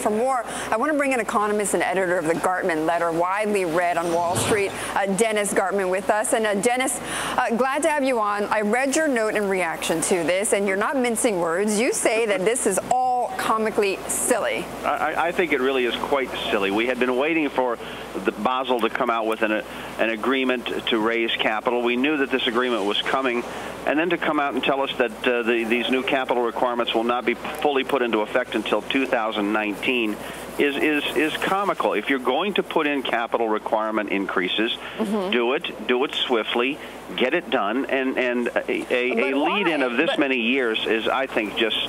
For more, I want to bring in economist and editor of the Gartman Letter, widely read on Wall Street, Dennis Gartman, with us. And Dennis, glad to have you on. I read your note in reaction to this, and you're not mincing words. You say that this is all comically silly. I think it really is quite silly. We had been waiting for the Basel to come out with an agreement to raise capital. We knew that this agreement was coming, and then to come out and tell us that these new capital requirements will not be fully put into effect until 2019 is comical. If you're going to put in capital requirement increases, do it swiftly, get it done, and a lead-in of this many years is, I think, just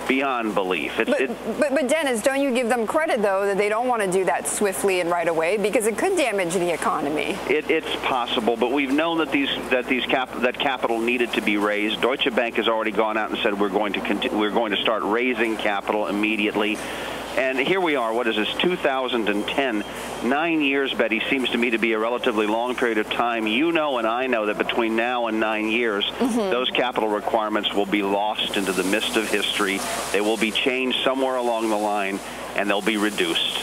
beyond belief. But Dennis, don't you give them credit, though, that they don't want to do that swiftly and right away, because it could damage the economy? It's possible, but we've known that capital needed to be raised. Deutsche Bank has already gone out and said we're going to start raising capital immediately. And here we are, what is this, 2010, 9 years, Betty, seems to me to be a relatively long period of time. You know and I know that between now and 9 years, those capital requirements will be lost into the mist of history. They will be changed somewhere along the line, and they'll be reduced.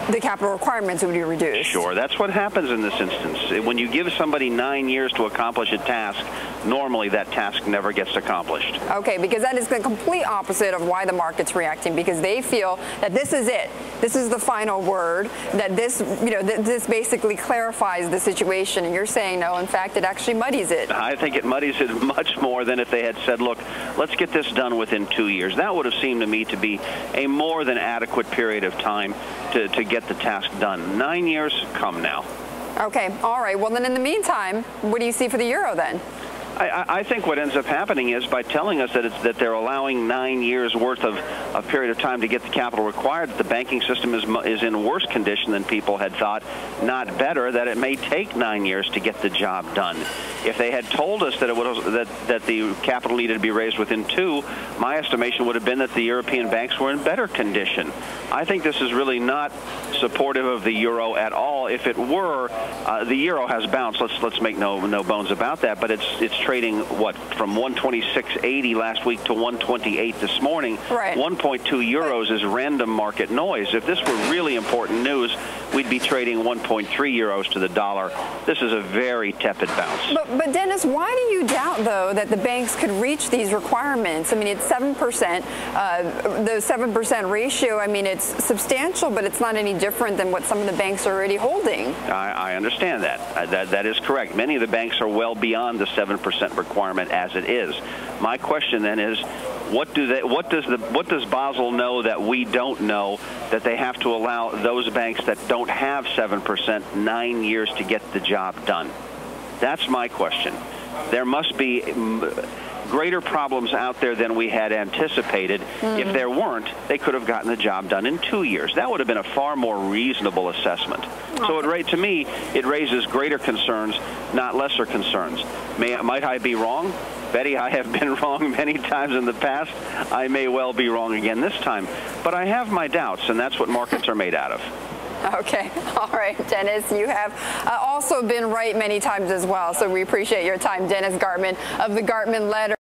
The capital requirements would be reduced. Sure, that's what happens in this instance. When you give somebody 9 years to accomplish a task, normally that task never gets accomplished. Okay, because that is the complete opposite of why the market's reacting, because they feel that this is it. This is the final word, that this, this basically clarifies the situation. And you're saying, no, in fact, it actually muddies it. I think it muddies it much more than if they had said, look, let's get this done within 2 years. That would have seemed to me to be a more than adequate period of time to get the task done. 9 years, come now. Okay, all right. Well, then in the meantime, what do you see for the euro then? I think what ends up happening is, by telling us that they're allowing 9 years worth of a period of time to get the capital required, that the banking system is in worse condition than people had thought, not better, that it may take 9 years to get the job done. If they had told us that the capital needed to be raised within 2, my estimation would have been that the European banks were in better condition. I think this is really not supportive of the euro at all. If it were, the euro has bounced. Let's make no bones about that. But it's trading from 126.80 last week to 128 this morning. Right. 1.2 euros is random market noise. If this were really important news, we'd be trading 1.3 euros to the dollar. This is a very tepid bounce. But Dennis, why do you doubt, though, that the banks could reach these requirements? I mean, it's 7%. The 7% ratio, I mean, it's substantial, but it's not any different than what some of the banks are already holding. I understand that. That is correct. Many of the banks are well beyond the 7% requirement as it is. My question then is, what does Basel know that we don't know, that they have to allow those banks that don't have 7% 9 years to get the job done? That's my question. There must be greater problems out there than we had anticipated. If there weren't, they could have gotten the job done in 2 years. That would have been a far more reasonable assessment. So to me, it raises greater concerns, not lesser concerns. Might I be wrong? Betty, I have been wrong many times in the past. I may well be wrong again this time. But I have my doubts, and that's what markets are made out of. Okay. All right, Dennis, you have also been right many times as well, so we appreciate your time. Dennis Gartman of the Gartman Letter.